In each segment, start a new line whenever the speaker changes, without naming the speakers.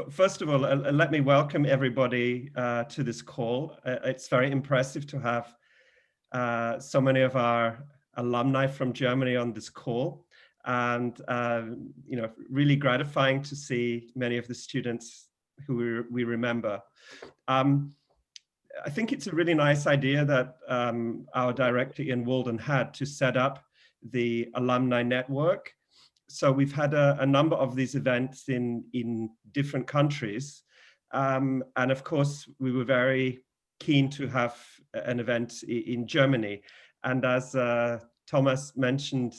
First of all, let me welcome everybody to this call. It's very impressive to have so many of our alumni from Germany on this call, and really gratifying to see many of the students who we remember. I think it's a really nice idea that our director Ian Walden had to set up the alumni network. So we've had a number of these events in different countries. And of course, we were very keen to have an event in Germany. And as Thomas mentioned,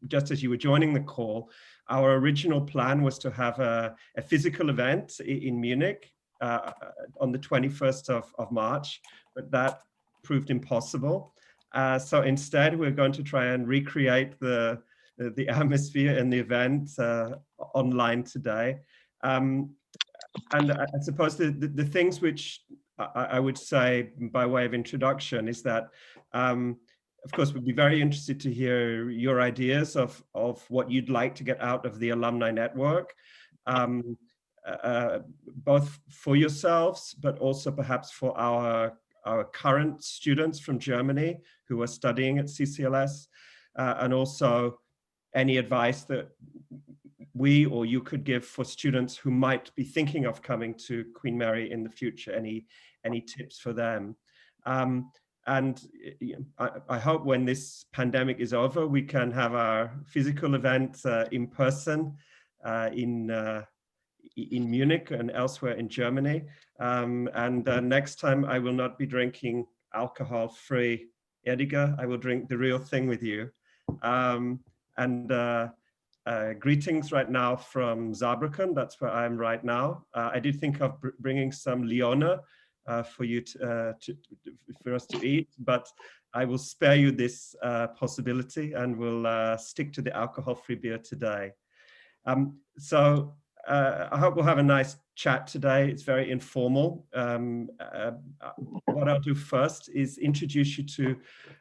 just as you were joining the call, our original plan was to have a physical event in Munich on the 21st of March, but that proved impossible. So instead, we're going to try and recreate the atmosphere and the event online today. And I suppose the things which I would say by way of introduction is that, of course, we'd be very interested to hear your ideas of what you'd like to get out of the alumni network, both for yourselves, but also perhaps for our current students from Germany who are studying at CCLS, and also any advice that we or you could give for students who might be thinking of coming to Queen Mary in the future, any tips for them. And I hope when this pandemic is over, we can have our physical event in person in Munich and elsewhere in Germany. And next time I will not be drinking alcohol-free Ediger. I will drink the real thing with you. And greetings right now from Saarbrücken. That's where I am right now. I did think of bringing some Lione for you for us to eat, but I will spare you this possibility and will stick to the alcohol-free beer today. So I hope we'll have a nice chat today. It's very informal. What I'll do first is introduce you to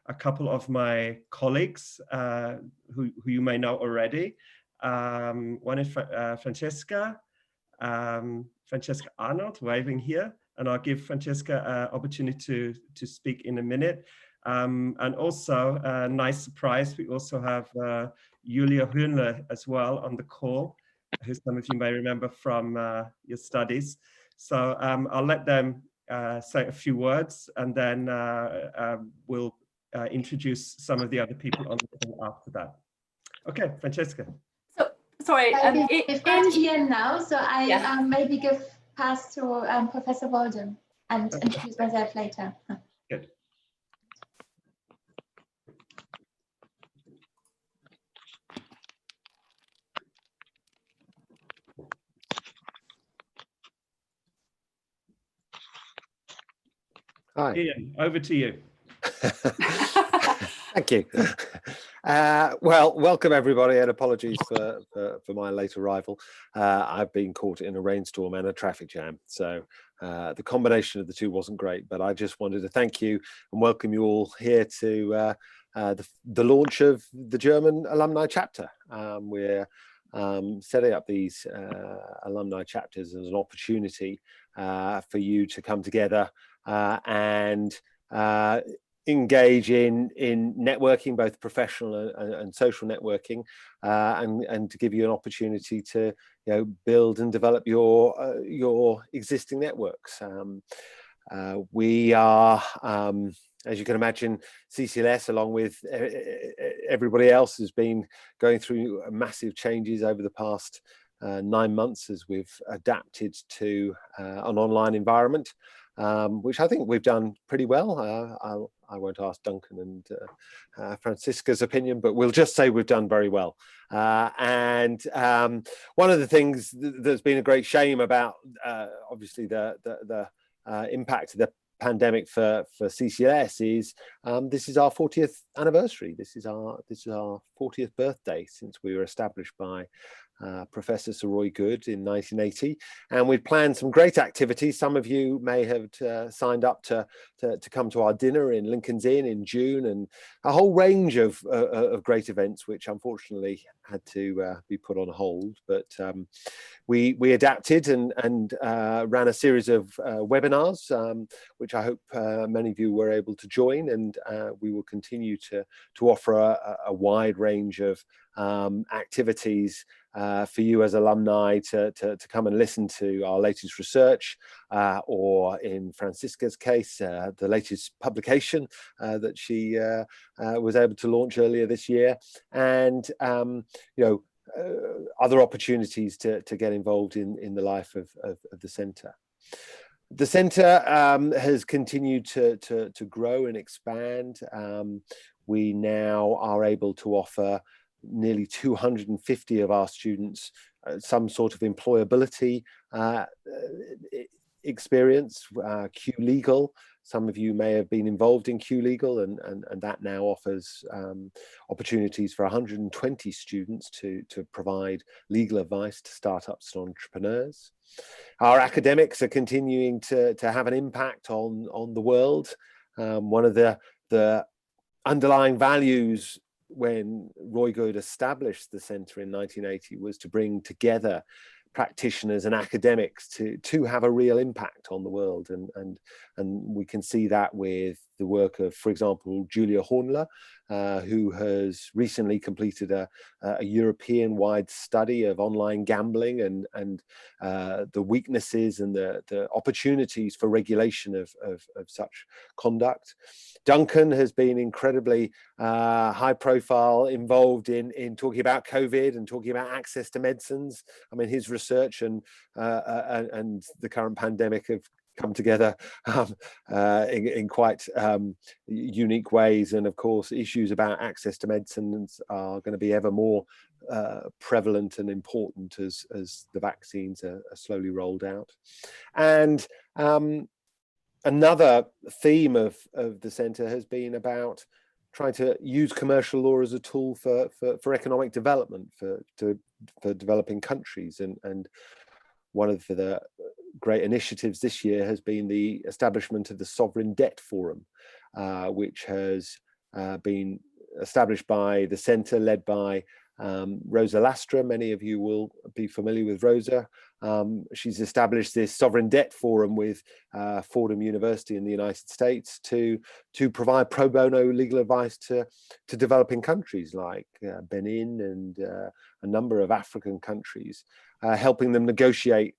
a couple of my colleagues who you may know already. One is Francesca Arnold, waving here, and I'll give Francesca an opportunity to speak in a minute. And also, a nice surprise, we also have Julia Höhnle as well on the call, who some of you may remember from your studies. So I'll let them say a few words, and then we'll introduce some of the other people on the call after that. Okay, Francesca.
So, sorry.
We've got Ian now, so I maybe pass to Professor Walden and introduce myself later.
Good.
Hi.
Ian, over to you.
Thank you. Well, welcome everybody, and apologies for my late arrival. I've been caught in a rainstorm and a traffic jam, so the combination of the two wasn't great, but I just wanted to thank you and welcome you all here to the launch of the German alumni chapter. We're setting up these alumni chapters as an opportunity for you to come together and engage in networking, both professional and social networking, and to give you an opportunity to build and develop your existing networks. We are, as you can imagine, CCLS, along with everybody else, has been going through massive changes over the past 9 months as we've adapted to an online environment, which I think we've done pretty well. I won't ask Duncan and Francisca's opinion, but we'll just say we've done very well. And one of the things that's been a great shame about, obviously, the impact of the pandemic for CCLS is this is our 40th anniversary. This is our 40th birthday since we were established by Professor Sir Roy Good in 1980, and we'd planned some great activities. Some of you may have signed up to come to our dinner in Lincoln's Inn in June, and a whole range of great events, which unfortunately had to be put on hold. But we adapted and ran a series of webinars, which I hope many of you were able to join, and we will continue to offer a wide range of activities for you as alumni to come and listen to our latest research, or in Francisca's case, the latest publication that she was able to launch earlier this year, and other opportunities to get involved in the life of the centre. The centre has continued to grow and expand. We now are able to offer nearly 250 of our students some sort of employability experience. Q Legal, some of you may have been involved in Q Legal, and that now offers opportunities for 120 students to provide legal advice to startups and entrepreneurs. Our academics are continuing to have an impact on the world. One of the underlying values when Roy Good established the centre in 1980 was to bring together practitioners and academics to have a real impact on the world, and we can see that with the work of, for example, Julia Hornler, who has recently completed a European-wide study of online gambling and the weaknesses and the opportunities for regulation of such conduct. Duncan has been incredibly high profile, involved in talking about COVID and talking about access to medicines. I mean, his research and the current pandemic have come together in quite unique ways, and of course issues about access to medicines are going to be ever more prevalent and important as the vaccines are slowly rolled out. And another theme of the centre has been about trying to use commercial law as a tool for economic development for developing countries, and one of the great initiatives this year has been the establishment of the Sovereign Debt Forum, which has been established by the centre, led by Rosa Lastra. Many of you will be familiar with Rosa. She's established this Sovereign Debt Forum with Fordham University in the United States to provide pro bono legal advice to developing countries like Benin and a number of African countries, helping them negotiate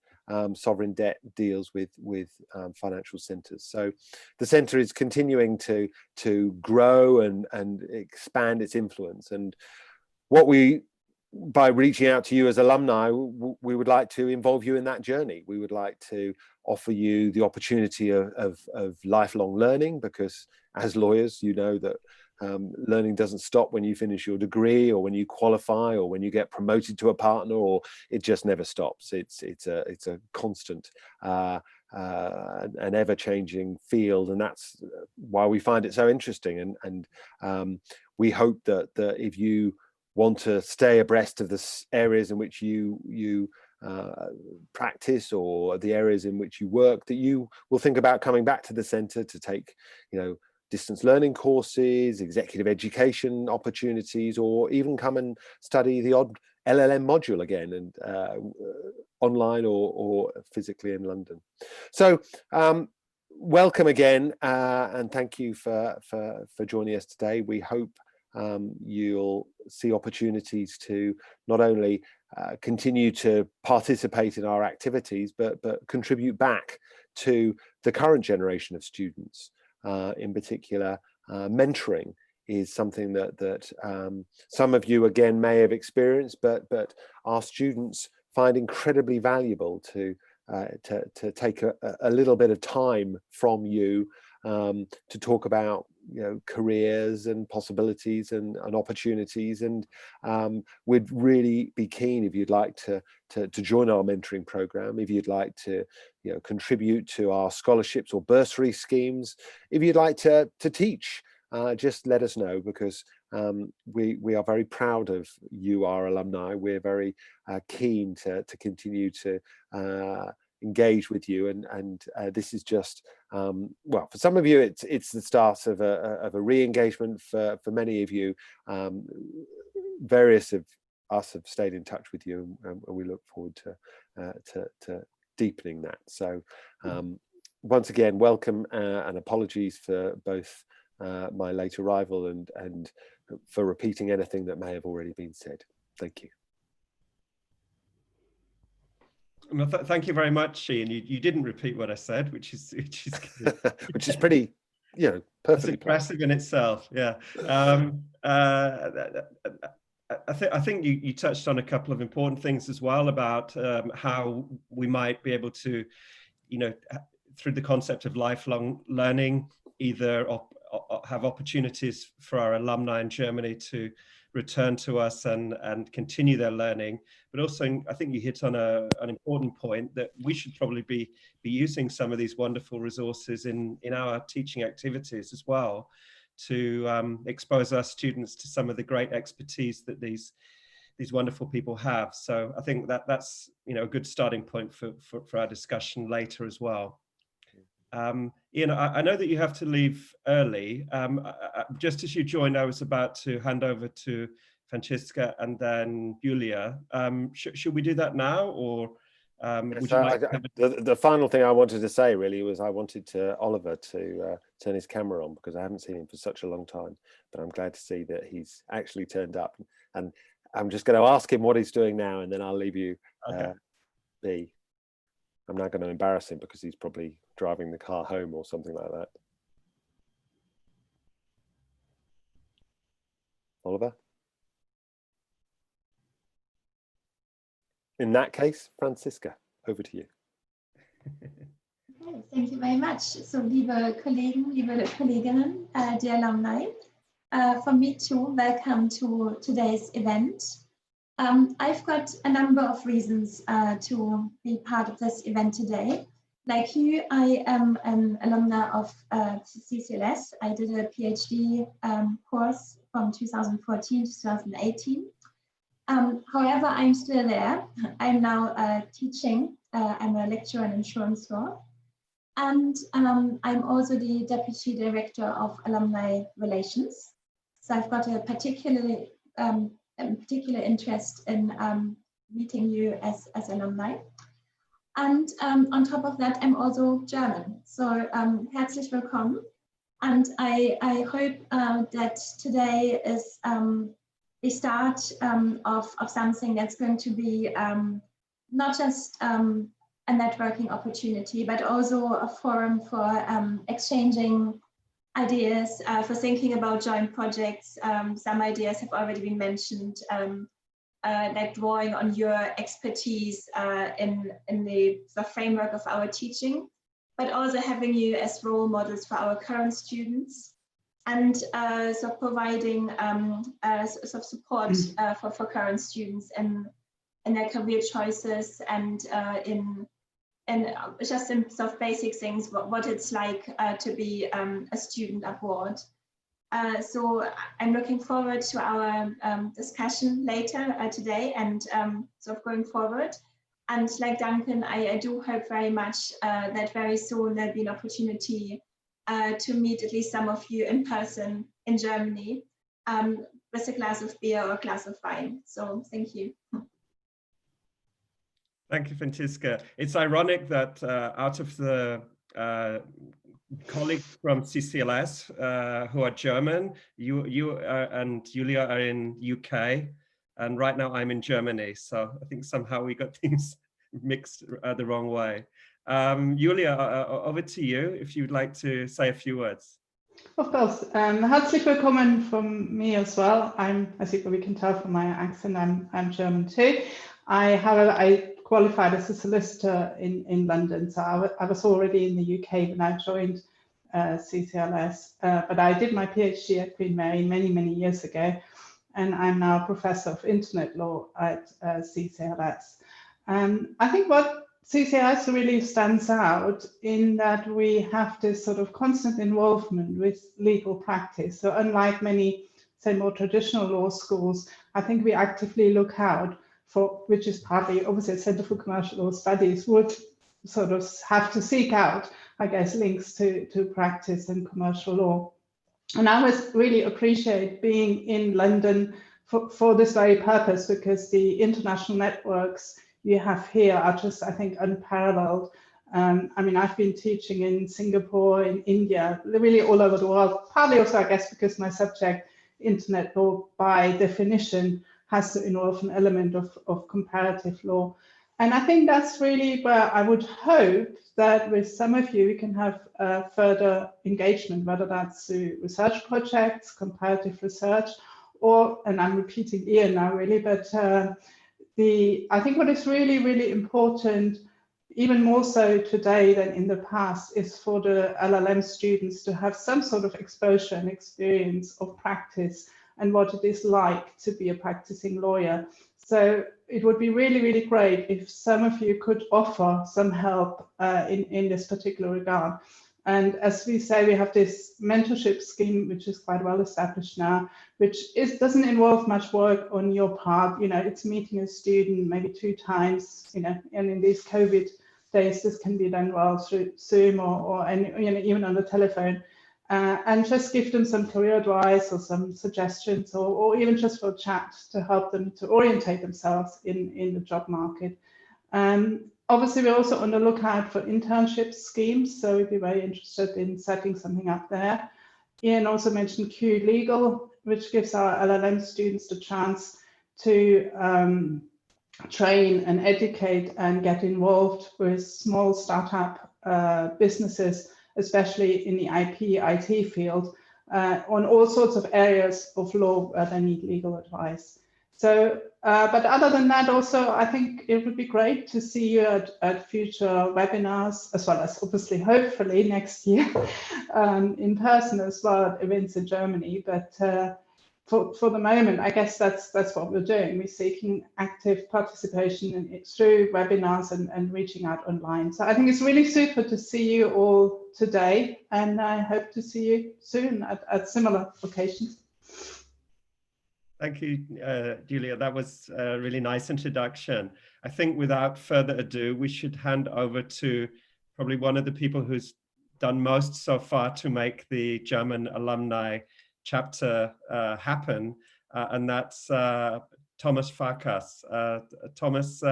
sovereign debt deals with financial centres. So the centre is continuing to grow and expand its influence. And what by reaching out to you as alumni, we would like to involve you in that journey. We would like to offer you the opportunity of lifelong learning, because as lawyers, you know that learning doesn't stop when you finish your degree or when you qualify or when you get promoted to a partner, or it just never stops. It's a constant an ever-changing field, and that's why we find it so interesting. And we hope that if you want to stay abreast of the areas in which you practice or the areas in which you work, that you will think about coming back to the centre to take, distance learning courses, executive education opportunities, or even come and study the odd LLM module again, and online or physically in London. So welcome again, and thank you for joining us today. We hope you'll see opportunities to not only continue to participate in our activities, but contribute back to the current generation of students. In particular, mentoring is something that some of you again may have experienced, but our students find incredibly valuable to take a little bit of time from you to talk about careers and possibilities and opportunities, and we'd really be keen if you'd like to join our mentoring program, if you'd like to contribute to our scholarships or bursary schemes, if you'd like to teach. Just let us know, because we are very proud of you, our alumni. We're very keen to continue to engage with you, and this is just well, for some of you it's the start of a re-engagement. For many of you, various of us have stayed in touch with you, and we look forward to deepening that. So once again, welcome, and apologies for both my late arrival and for repeating anything that may have already been said. Thank you.
Well, thank you very much, Ian. You didn't repeat what I said, which is
which is pretty, you know, perfectly
impressive in itself. Yeah. I think you touched on a couple of important things as well about how we might be able to, you know, through the concept of lifelong learning, either have opportunities for our alumni in Germany to return to us and continue their learning. But also, I think you hit on an important point that we should probably be using some of these wonderful resources in our teaching activities as well, to expose our students to some of the great expertise that these wonderful people have. So I think that's, you know, a good starting point for our discussion later as well. Ian, I know that you have to leave early. Just as you joined, I was about to hand over to Franziska and then Julia. Should we do that now, or would you like
the final thing I wanted to say really was I wanted Oliver to turn his camera on, because I haven't seen him for such a long time, but I'm glad to see that he's actually turned up, and I'm just going to ask him what he's doing now, and then I'll leave you be. I'm now going to embarrass him because he's probably driving the car home or something like that. Oliver? In that case, Franziska, over to you.
Okay, thank you very much. So, liebe Kollegen, liebe Kolleginnen, dear alumni, from me too, welcome to today's event. I've got a number of reasons to be part of this event today. Like you, I am an alumna of CCLS. I did a PhD course from 2014 to 2018. However, I'm still there. I'm now teaching. I'm a lecturer in insurance law. And I'm also the Deputy Director of Alumni Relations. So I've got a particular interest in meeting you as alumni. And on top of that, I'm also German. So herzlich willkommen. And I hope that today is the start of something that's going to be not just a networking opportunity, but also a forum for exchanging ideas, for thinking about joint projects. Some ideas have already been mentioned, like drawing on your expertise in the framework of our teaching, but also having you as role models for our current students, and so providing sort of support for current students in their career choices, and just in sort of basic things, what it's like to be a student abroad. So I'm looking forward to our discussion later today, and sort of going forward. And like Duncan, I do hope very much that very soon there'll be an opportunity to meet at least some of you in person in Germany with a glass of beer or a glass of wine. So thank you.
Thank you, Franziska. It's ironic that out of the colleagues from CCLS who are German, you and Julia are in UK, and right now I'm in Germany. So I think somehow we got things mixed the wrong way. Julia, over to you if you'd like to say a few words.
Of course. Herzlich willkommen from me as well. I think we can tell from my accent, I'm German too. I qualified as a solicitor in London, so I was already in the UK when I joined CCLS, but I did my PhD at Queen Mary many years ago, and I'm now a professor of internet law at CCLS. I think what CCLS really stands out in that we have this sort of constant involvement with legal practice. So unlike many say, more traditional law schools, I think we actively look out for, which is partly obviously a Center for Commercial Law Studies would sort of have to seek out, I guess, links to practice and commercial law. And I was really appreciate being in London for this very purpose, because the international networks you have here are just, I think, unparalleled. I mean, I've been teaching in Singapore, in India, really all over the world, partly also, I guess, because my subject, internet law, by definition, has to involve an element of comparative law. And I think that's really where I would hope that with some of you, we can have further engagement, whether that's through research projects, comparative research, or, and I'm repeating Ian now really, but I think what is really, really important, even more so today than in the past, is for the LLM students to have some sort of exposure and experience of practice and what it is like to be a practicing lawyer. So it would be really, really great if some of you could offer some help in this particular regard. And as we say, we have this mentorship scheme, which is quite well established now, which doesn't involve much work on your part. You know, it's meeting a student maybe 2 times, you know, and in these COVID days, this can be done well through Zoom or you know, even on the telephone. And just give them some career advice or some suggestions, or even just for a chat to help them to orientate themselves in the job market. Obviously, we're also on the lookout for internship schemes, so we'd be very interested in setting something up there. Ian also mentioned Q Legal, which gives our LLM students the chance to train and educate and get involved with small startup businesses, especially in the IT field, on all sorts of areas of law where they need legal advice. So, but other than that, also, I think it would be great to see you at future webinars, as well as obviously, hopefully next year in person as well at events in Germany. But for the moment, I guess that's what we're doing. We're seeking active participation through webinars and reaching out online. So I think it's really super to see you all today, and I hope to see you soon at similar locations.
Thank you, Julia. That was a really nice introduction. I think without further ado, we should hand over to probably one of the people who's done most so far to make the German alumni chapter happen, and that's Thomas Farkas. Thomas,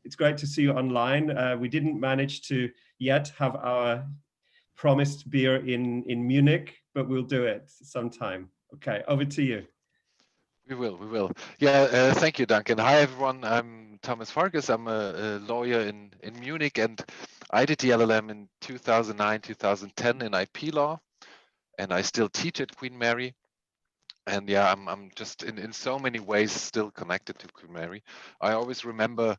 it's great to see you online. We didn't manage to yet have our promised beer in Munich, but we'll do it sometime. Okay, over to you.
We will. Yeah, thank you, Duncan. Hi, everyone. I'm Thomas Farkas. I'm a lawyer in Munich, and I did the LLM in 2009, 2010 in IP law, and I still teach at Queen Mary. And yeah, I'm just in so many ways still connected to Queen Mary. I always remember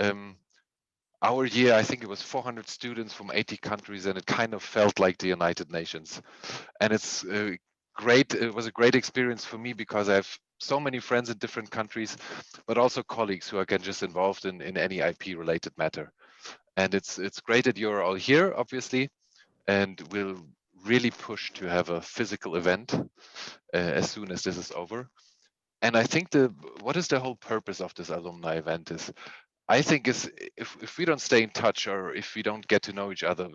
our year, I think it was 400 students from 80 countries, and it kind of felt like the United Nations. And it's great. It was a great experience for me because I have so many friends in different countries, but also colleagues who are again just involved in any IP related matter. And it's great that you're all here, obviously, and we'll really push to have a physical event as soon as this is over. And I think what is the whole purpose of this alumni event is, I think is if we don't stay in touch, or if we don't get to know each other,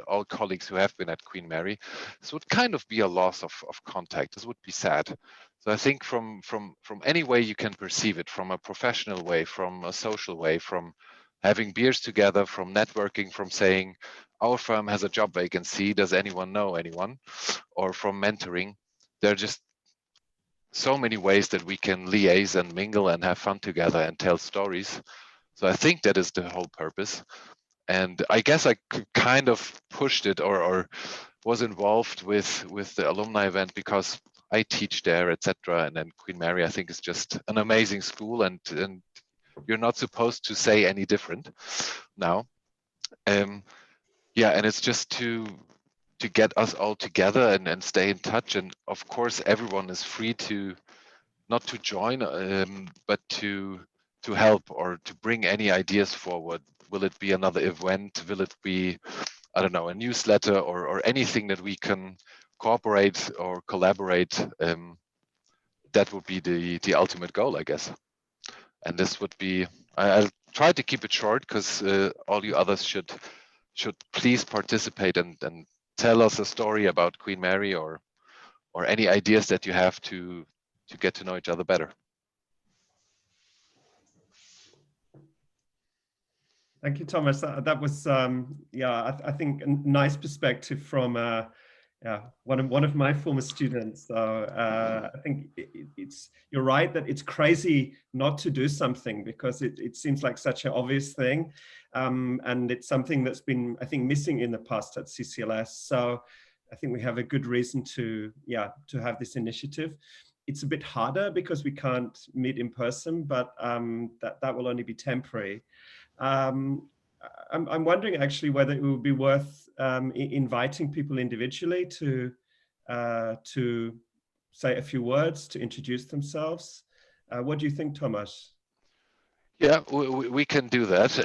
all colleagues who have been at Queen Mary, this would kind of be a loss of contact. This would be sad. So I think from any way you can perceive it, from a professional way, from a social way, from having beers together, from networking, from saying our firm has a job vacancy, does anyone know anyone, or from mentoring, there are just so many ways that we can liaise and mingle and have fun together and tell stories. So I think that is the whole purpose. And I guess I kind of pushed it or was involved with the alumni event because I teach there, etc. And then Queen Mary, I think, is just an amazing school, and you're not supposed to say any different now. Yeah, and it's just to get us all together and stay in touch. And of course, everyone is free to not to join, but to help or to bring any ideas forward. Will it be another event? Will it be, I don't know, a newsletter or anything that we can cooperate or collaborate that would be the ultimate goal, I guess. And this would be, I'll try to keep it short, because all you others should please participate and tell us a story about Queen Mary, or any ideas that you have to get to know each other better.
Thank you, Thomas. That was, yeah, I think a nice perspective from yeah, one of my former students. So I think you're right that it's crazy not to do something, because it seems like such an obvious thing, and it's something that's been, I think, missing in the past at CCLS. So I think we have a good reason to have this initiative. It's a bit harder because we can't meet in person, but that will only be temporary. I'm wondering actually whether it would be worth inviting people individually to say a few words, to introduce themselves. What do you think, Thomas?
Yeah, we can do that.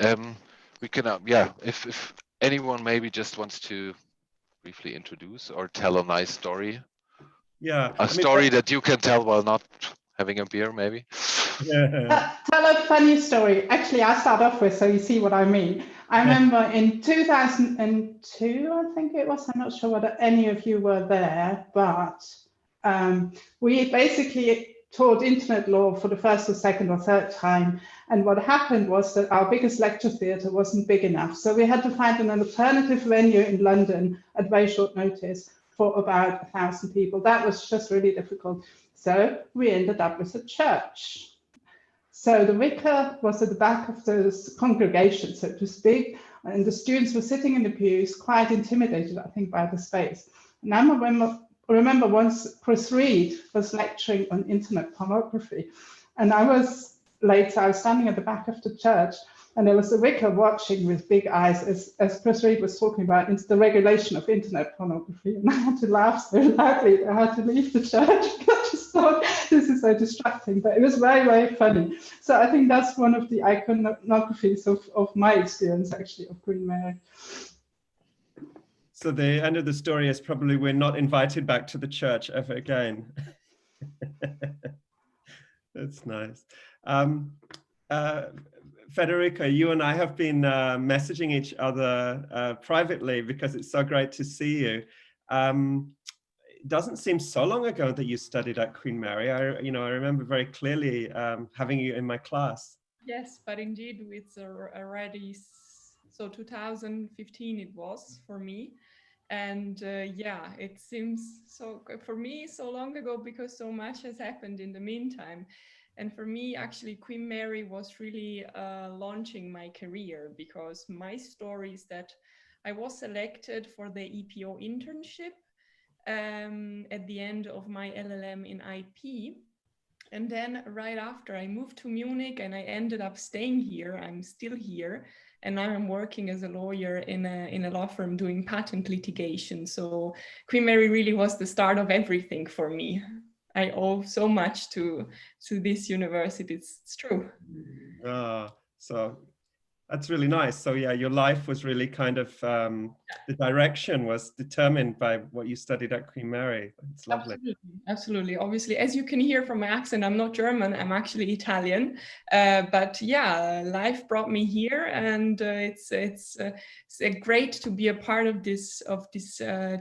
We can, yeah, if anyone maybe just wants to briefly introduce or tell a nice story.
Yeah,
a story that you can tell while not having a beer, maybe.
Yeah.
Tell a funny story. Actually, I start off with, so you see what I mean. I remember in 2002, I think it was, I'm not sure whether any of you were there, but we basically taught internet law for the first or second or third time. And what happened was that our biggest lecture theatre wasn't big enough. So we had to find an alternative venue in London at very short notice for about 1,000 people. That was just really difficult. So we ended up with a church. So the vicar was at the back of the congregation, so to speak, and the students were sitting in the pews, quite intimidated, I think, by the space. And I remember once Chris Reed was lecturing on internet pornography, and I was late, so I was standing at the back of the church, and there was a vicar watching with big eyes as Chris Reed was talking about the regulation of internet pornography, and I had to laugh so loudly that I had to leave the church. I just thought, this is so distracting, but it was very, very funny. So I think that's one of the iconographies of my experience, actually, of Queen Mary.
So the end of the story is probably we're not invited back to the church ever again. That's nice. Federica, you and I have been messaging each other privately because it's so great to see you. It doesn't seem so long ago that you studied at Queen Mary. I remember very clearly having you in my class.
Yes, but indeed it's already, so 2015 it was for me. And yeah, it seems so, for me, so long ago because so much has happened in the meantime. And for me, actually, Queen Mary was really launching my career, because my story is that I was selected for the EPO internship at the end of my LLM in IP. And then right after I moved to Munich and I ended up staying here. I'm still here. And now I'm working as a lawyer in a law firm doing patent litigation. So Queen Mary really was the start of everything for me. I owe so much to this university. It's true.
So that's really nice. So yeah, your life was really kind of, the direction was determined by what you studied at Queen Mary. It's lovely.
Absolutely. Obviously, as you can hear from my accent, I'm not German, I'm actually Italian. But yeah, life brought me here, and it's great to be a part of this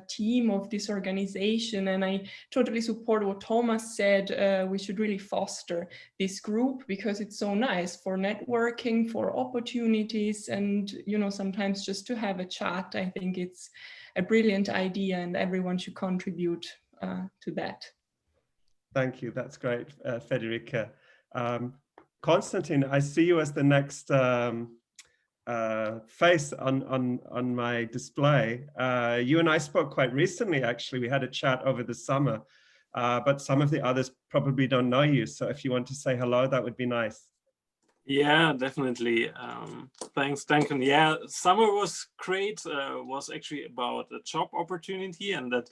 team, of this organization. And I totally support what Thomas said. We should really foster this group because it's so nice for networking, for opportunities, and sometimes just to have a chat. I think it's a brilliant idea, and everyone should contribute to that. Thank you.
That's great, Federica. Konstantin, I see you as the next face on my display. You and I spoke quite recently, actually. We had a chat over the summer, but some of the others probably don't know you. So if you want to say hello, that would be nice.
Yeah, definitely. Thanks, Duncan. Yeah, summer was great. Was actually about a job opportunity, and that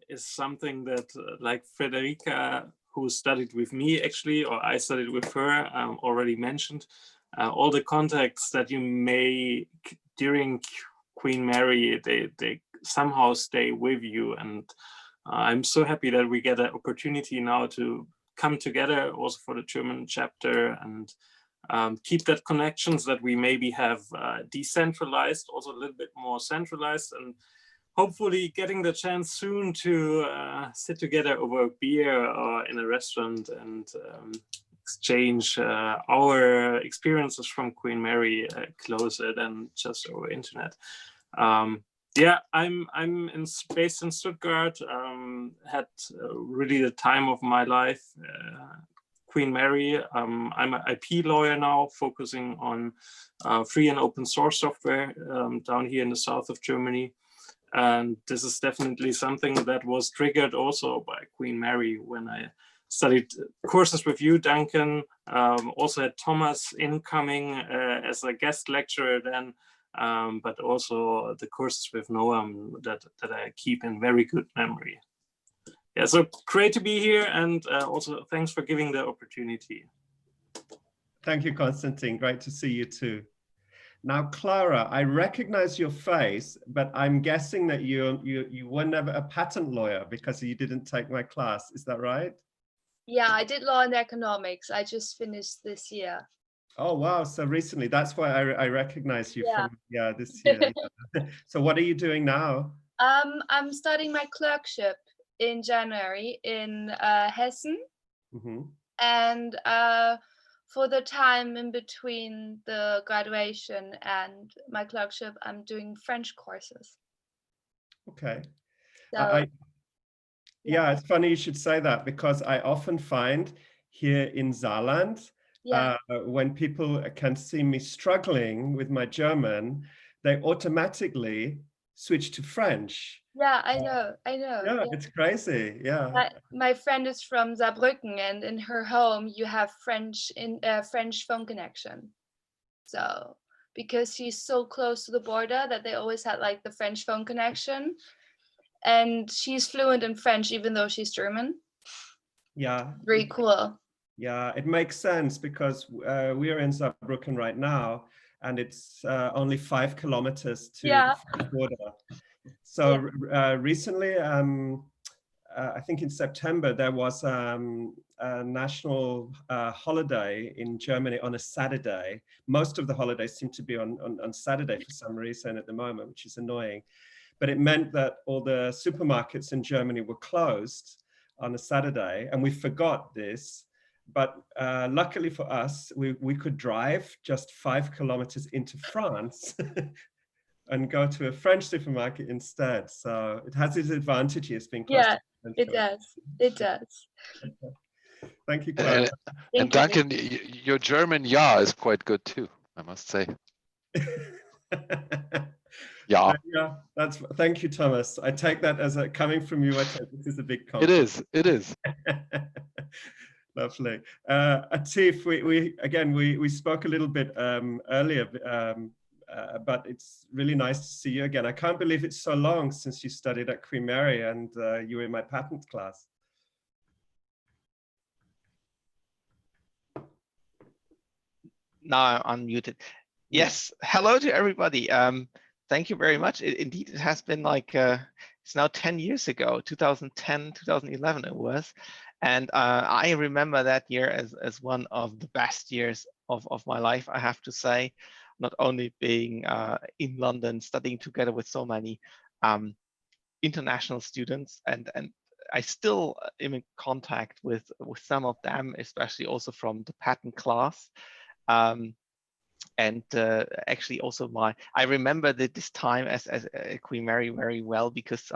is something that, like Federica, who studied with me actually, or I studied with her, already mentioned. All the contacts that you make during Queen Mary, they somehow stay with you, and I'm so happy that we get an opportunity now to come together also for the German chapter and keep that connections that we maybe have decentralized, also a little bit more centralized, and hopefully getting the chance soon to sit together over a beer or in a restaurant and exchange our experiences from Queen Mary closer than just over internet. Yeah, I'm based in Stuttgart. Had really the time of my life. Queen Mary. I'm an IP lawyer now, focusing on free and open source software down here in the south of Germany. And this is definitely something that was triggered also by Queen Mary when I studied courses with you, Duncan. Also had Thomas incoming as a guest lecturer then, but also the courses with Noam that I keep in very good memory. Yeah, so great to be here, and also thanks for giving the opportunity.
Thank you, Konstantin. Great to see you too. Now, Clara, I recognize your face, but I'm guessing that you were never a patent lawyer because you didn't take my class. Is that right?
Yeah, I did law and economics. I just finished this year.
Oh, wow. So recently, that's why I recognize you from this year. Yeah. So what are you doing now?
I'm studying my clerkship in January in Hessen.
Mm-hmm.
And for the time in between the graduation and my clerkship, I'm doing French courses.
Okay.
So,
yeah, it's funny you should say that, because I often find here in Saarland, when people can see me struggling with my German, they automatically switch to French.
Yeah, I know.
Yeah, it's crazy. Yeah.
My friend is from Saarbrücken, and in her home you have French phone connection. So because she's so close to the border that they always had like the French phone connection, and she's fluent in French even though she's German.
Yeah.
Very cool.
Yeah, it makes sense because we are in Saarbrücken right now, and it's only 5 kilometers to the French border. So recently, I think in September, there was a national holiday in Germany on a Saturday. Most of the holidays seem to be on Saturday for some reason at the moment, which is annoying. But it meant that all the supermarkets in Germany were closed on a Saturday, and we forgot this. But luckily for us, we could drive just 5 kilometers into France and go to a French supermarket instead. So it has its advantages being close to French.
It does. It does.
Thank you, Clara.
And Duncan, your German is quite good too, I must say. Yeah.
Thank you, Thomas. I take that as coming from you. I take this is a big compliment.
It is.
Lovely. Atif, we spoke a little bit earlier, but it's really nice to see you again. I can't believe it's so long since you studied at Queen Mary and you were in my patent class.
Now I'm unmuted. Yes, hello to everybody. Thank you very much. Indeed, it has been like, it's now 10 years ago, 2010, 2011 it was. And I remember that year as one of the best years of my life, I have to say. Not only being in London, studying together with so many international students, and I still am in contact with some of them, especially also from the patent class. And actually also I remember this time as Queen Mary very well, because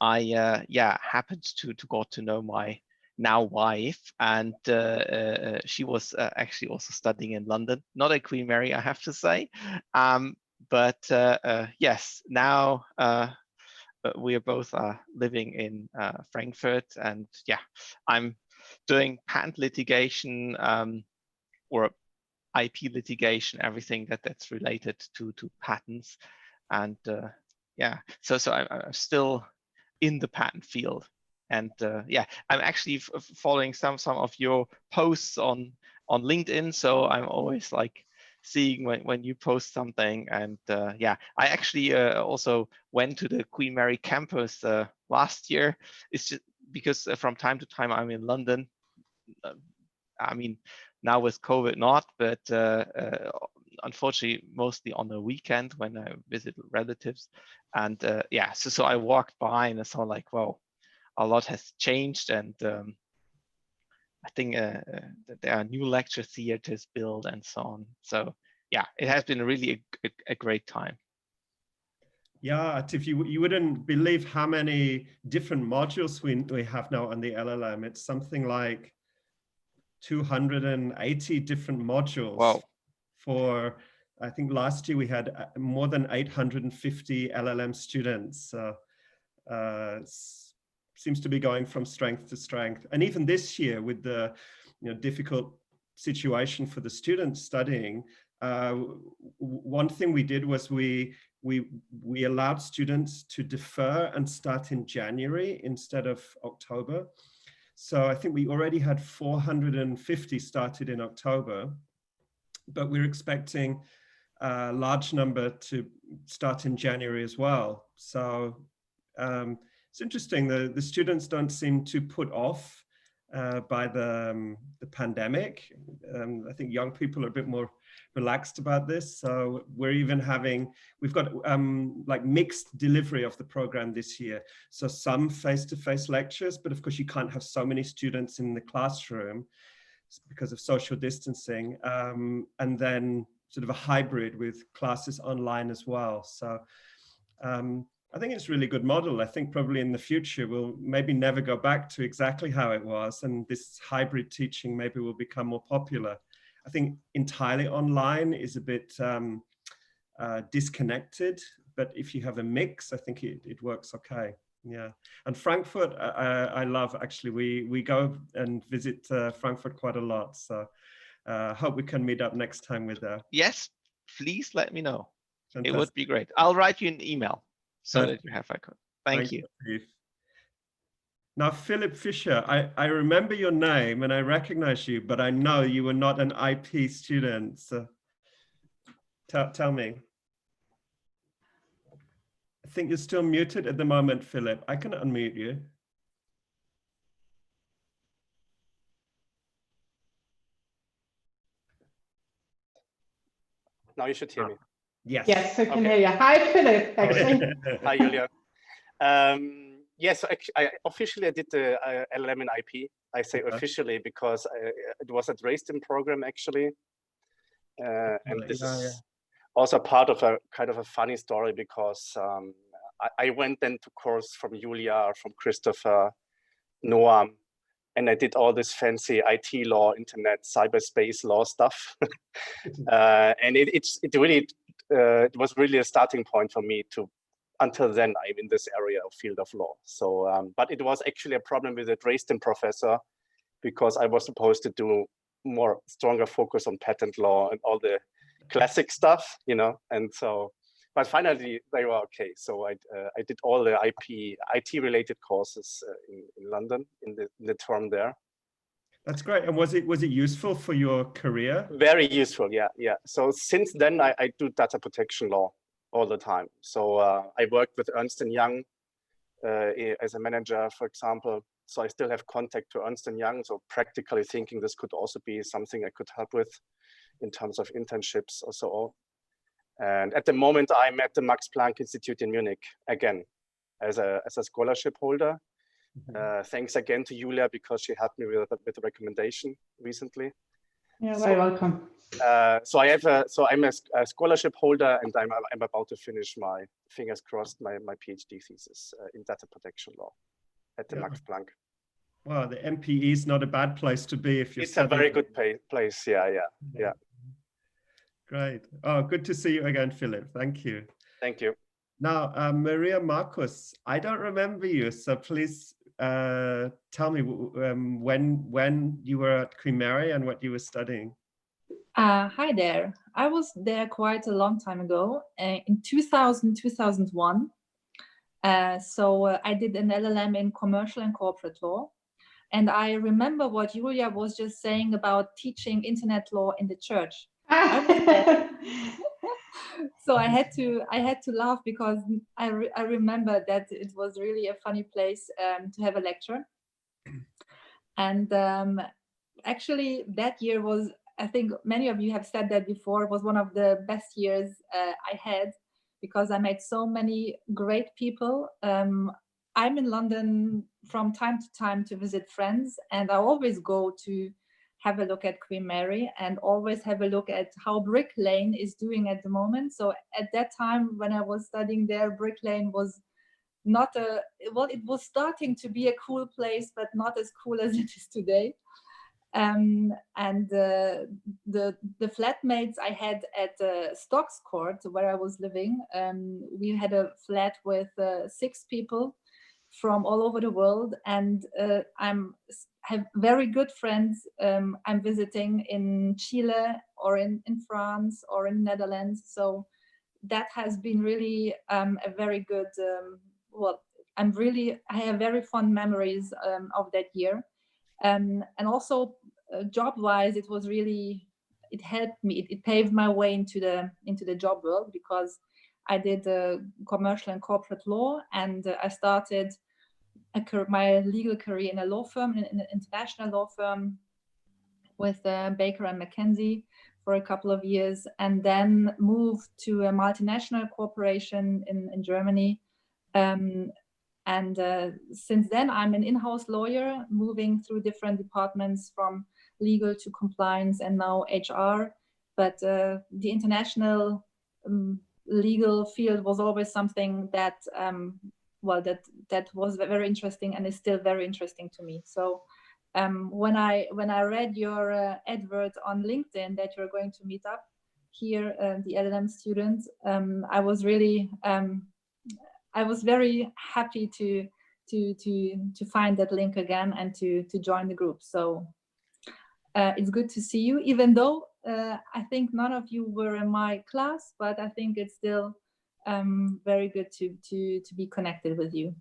I happened to got to know my now wife, and she was actually also studying in London, not at Queen Mary, I have to say, but yes, now we are both living in Frankfurt, and yeah, I'm doing patent litigation or IP litigation, everything that's related to patents, and yeah, so I'm still in the patent field. And yeah, I'm actually following some of your posts on LinkedIn, so I'm always like seeing when you post something. And yeah, I actually also went to the Queen Mary campus last year. It's just because from time to time I'm in London. I mean, now with COVID not, but unfortunately mostly on the weekend when I visit relatives. And yeah, so I walked by and I saw like, wow, a lot has changed. And I think there are new lecture theaters built and so on. So yeah, it has been really a great time.
Yeah, Tiff, you wouldn't believe how many different modules we have now on the LLM. It's something like 280 different modules.
Wow.
For, I think last year we had more than 850 LLM students. Seems to be going from strength to strength. And even this year with the difficult situation for the students studying, one thing we did was we allowed students to defer and start in January instead of October. So I think we already had 450 started in October, but we're expecting a large number to start in January as well. So it's interesting, the students don't seem to put off by the pandemic. I think young people are a bit more relaxed about this. So we're even we've got like mixed delivery of the program this year. So some face-to-face lectures, but of course you can't have so many students in the classroom because of social distancing. And then sort of a hybrid with classes online as well. So I think it's a really good model. I think probably in the future, we'll maybe never go back to exactly how it was. And this hybrid teaching maybe will become more popular. I think entirely online is a bit disconnected, but if you have a mix, I think it works okay. Yeah. And Frankfurt, I love, actually, we go and visit Frankfurt quite a lot. So hope we can meet up next time with her.
Yes, please let me know.
Fantastic.
It would be great. I'll write you an email so that you have a code. Thank you.
Now, Philip Fischer, I remember your name and I recognize you, but I know you were not an IP student. So tell me. I think you're still muted at the moment, Philip. I can unmute you.
Now you should hear me.
Yes.
Yes, I can hear you. Hi, Philip, actually.
Hi, Julia. Yes, I officially did the LLM in IP. I say officially because it was a Dresden program, actually. And this is also part of a kind of a funny story because I went then to course from Julia, from Christopher, Noam, and I did all this fancy IT law, internet, cyberspace law stuff. And it was really a starting point for me to, until then, I'm in this area of field of law. So, but it was actually a problem with the Dresden professor because I was supposed to do more stronger focus on patent law and all the classic stuff, and so, but finally they were okay. So I did all the IT related courses in London in the term there.
That's great. And was it useful for your career?
Very useful, yeah. So since then I do data protection law all the time. So I worked with Ernst & Young as a manager, for example. So I still have contact to Ernst & Young. So practically thinking this could also be something I could help with in terms of internships or so on. And at the moment, I'm at the Max Planck Institute in Munich, again, as a scholarship holder. Thanks again to Julia because she helped me with a recommendation recently.
You're very welcome.
So I'm a scholarship holder, and I'm about to finish my, fingers crossed, my PhD thesis in data protection law at the Max Planck.
Well, the MPE is not a bad place to be if you're
It's a very good place. Yeah.
Great. Oh, good to see you again, Philip. Thank you.
Thank you.
Now, Maria Marcus, I don't remember you, so please tell me when you were at Queen Mary and what you were studying.
Hi there. I was there quite a long time ago, in 2001. So I did an LLM in commercial and corporate law. And I remember what Julia was just saying about teaching internet law in the church. So I had to laugh because I remember that it was really a funny place to have a lecture. And actually that year was, I think many of you have said that before, was one of the best years I had, because I met so many great people. I'm in London from time to time to visit friends, and I always go to have a look at Queen Mary and always have a look at how Brick Lane is doing at the moment. So at that time when I was studying there, Brick Lane was not it was starting to be a cool place, but not as cool as it is today. And the flatmates I had at Stocks Court, where I was living, we had a flat with 6 people from all over the world, and have very good friends I'm visiting in Chile or in France or in Netherlands. So that has been really a very good, I have very fond memories of that year. And also job-wise, it was really, it helped me, it paved my way into the job world, because I did commercial and corporate law, and I started my legal career in a law firm, in an international law firm with Baker and McKenzie for a couple of years, and then moved to a multinational corporation in Germany. And since then, I'm an in-house lawyer, moving through different departments from legal to compliance and now HR. But the international legal field was always something that, that was very interesting and is still very interesting to me. So when I read your advert on LinkedIn that you're going to meet up here, the LLM students, I was really I was very happy to find that link again and to join the group. So it's good to see you, even though I think none of you were in my class, but I think it's still very good to be connected with you.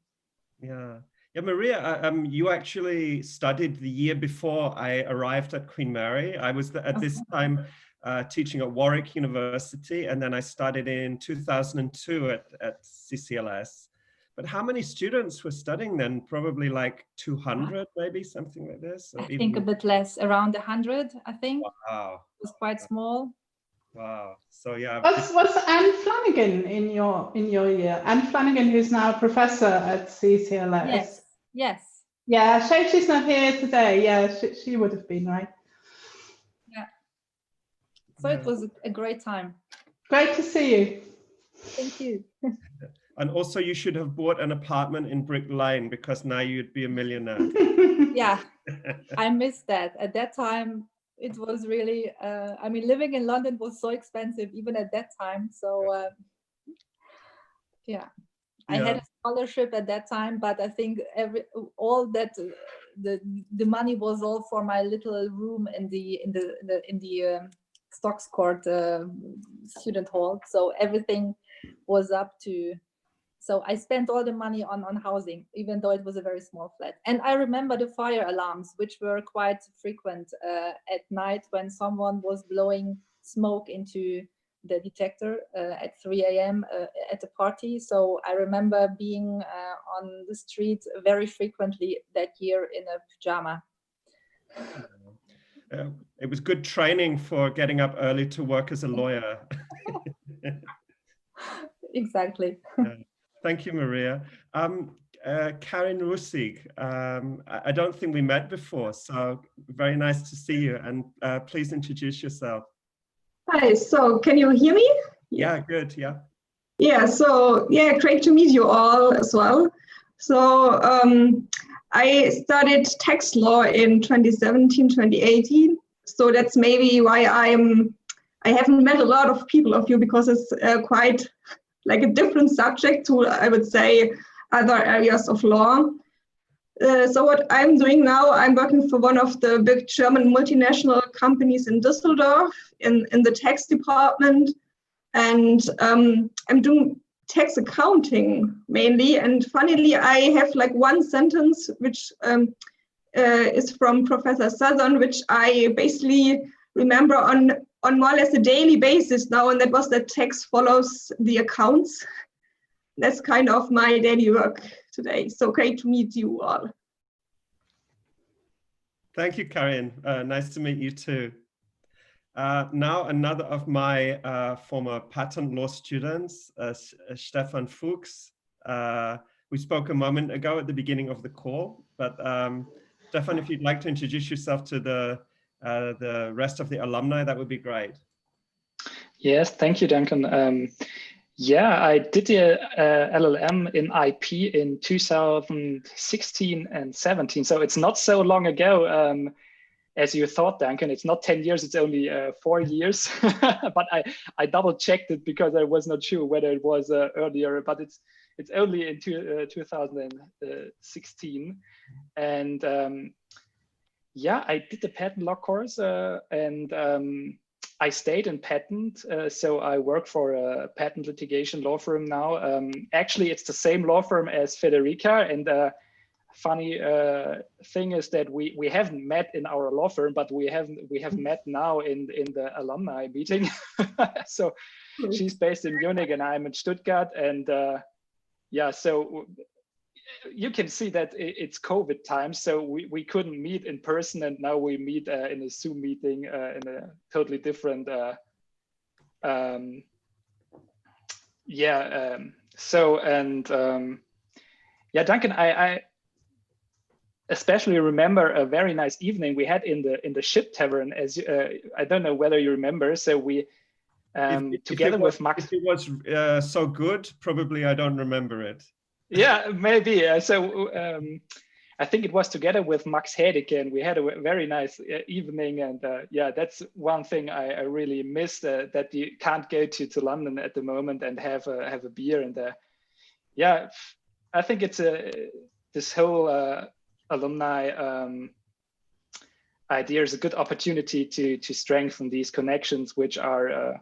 Yeah, Maria, you actually studied the year before I arrived at Queen Mary. I was at this time teaching at Warwick University, and then I started in 2002 at CCLS. But how many students were studying then? Probably like 200, maybe something like this?
I think a bit less, around 100, I think.
Wow.
It was quite small.
Wow. So yeah.
Was Anne Flanagan in your year? Anne Flanagan, who's now a professor at CCLS.
Yes. Yes.
Yeah, she's not here today. Yeah, she would have been, right?
Yeah. So it was a great time.
Great to see you.
Thank you.
And also you should have bought an apartment in Brick Lane, because now you'd be a millionaire.
Yeah, I missed that. At that time, it was really, I mean, living in London was so expensive even at that time. So I had a scholarship at that time, but I think the money was all for my little room in the Stocks Court student hall. So everything was up to. So I spent all the money on housing, even though it was a very small flat. And I remember the fire alarms, which were quite frequent at night when someone was blowing smoke into the detector at 3 a.m. At a party. So I remember being on the street very frequently that year in a pajama.
It was good training for getting up early to work as a lawyer.
Exactly.
Thank you, Maria. Karin Russig, I don't think we met before, so very nice to see you, and please introduce yourself.
Hi, so can you hear me?
Yeah, good, yeah.
Yeah, so yeah, great to meet you all as well. So I studied tax law in 2017, 2018. So that's maybe why I haven't met a lot of people of you, because it's quite like a different subject to, I would say, other areas of law. So what I'm doing now, I'm working for one of the big German multinational companies in Düsseldorf in the tax department. And I'm doing tax accounting mainly. And funnily, I have like one sentence, which is from Professor Southern, which I basically remember on on more or less a daily basis now, and that was that text follows the accounts. That's kind of my daily work today. So great to meet you all.
Thank you, Karin. Nice to meet you too. Now another of my former patent law students, Stefan Fuchs. We spoke a moment ago at the beginning of the call, but Stefan, if you'd like to introduce yourself to the rest of the alumni, that would be great.
Yes, thank you, Duncan. Yeah, I did the LLM in IP in 2016 and 17, so it's not so long ago as you thought, Duncan. It's not 10 years, it's only 4 years, but I double checked it because I was not sure whether it was earlier, but it's only in 2016. And yeah, I did the patent law course and I stayed in patent. So I work for a patent litigation law firm now. Actually, it's the same law firm as Federica. And funny thing is that we haven't met in our law firm, but we have met now in the alumni meeting. So she's based in Munich and I'm in Stuttgart. And yeah, so you can see that it's COVID time, so we couldn't meet in person, and now we meet in a Zoom meeting in a totally different yeah. Yeah, Duncan, I especially remember a very nice evening we had in the Ship Tavern. As I don't know whether you remember, so we together with Max.
If it was so good, probably I don't remember it.
Yeah, maybe. So I think it was together with Max Hedeke, and we had a very nice evening. And yeah, that's one thing I really miss, that you can't go to London at the moment and have a beer. And yeah, I think it's this whole alumni idea is a good opportunity to strengthen these connections, which are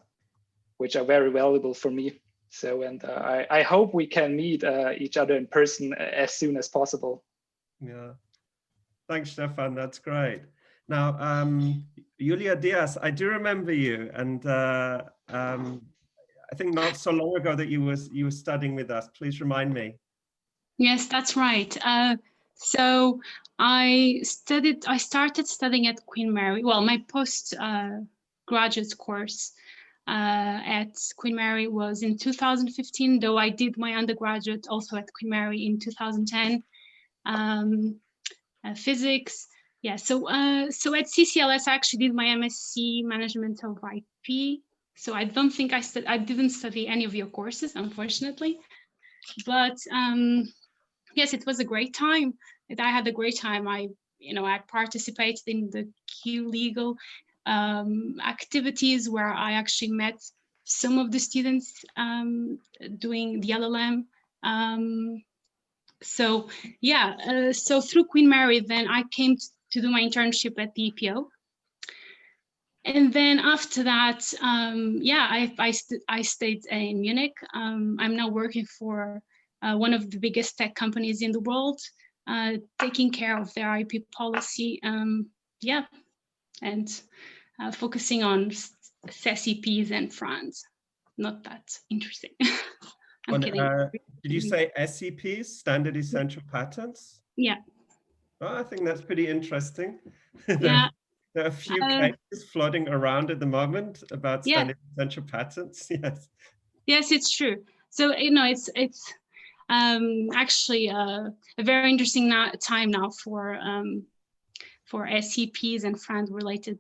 very valuable for me. So, and I hope we can meet each other in person as soon as possible.
Yeah, thanks, Stefan. That's great. Now, Julia Diaz, I do remember you, and I think not so long ago that you were studying with us. Please remind me.
Yes, that's right. So I started studying at Queen Mary. Well, my post-graduate course at Queen Mary was in 2015, though I did my undergraduate also at Queen Mary in 2010, physics. Yeah, so at CCLS I actually did my MSc Management of IP. So I don't think I didn't study any of your courses, unfortunately, but yes, it was a great time. I had a great time. I participated in the Q Legal activities where I actually met some of the students doing the LLM. So yeah, so through Queen Mary, then I came to do my internship at the EPO. And then after that, yeah, I stayed in Munich. I'm now working for one of the biggest tech companies in the world, taking care of their IP policy. Yeah, and focusing on SEPs and France. Not that interesting. I'm kidding.
Did you say SEPs, Standard Essential Patents?
Yeah.
Oh, I think that's pretty interesting.
Yeah.
There are a few cases floating around at the moment about Standard Essential Patents. Yes.
Yes, it's true. So it's actually a very interesting time now for SEPs and France-related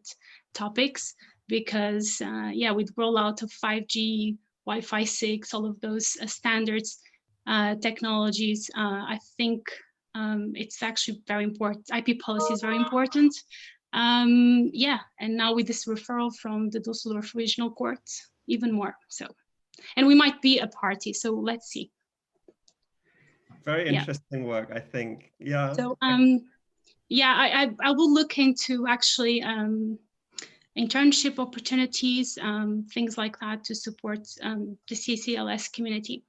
topics, because yeah, with rollout of 5G, Wi-Fi 6, all of those standards technologies, I think it's actually very important. IP policy is very important. Yeah, and now with this referral from the Düsseldorf Regional Court, even more so. And we might be a party, so let's see.
Very interesting work, I think. Yeah.
So yeah, I will look into actually internship opportunities, things like that, to support the CCLS community.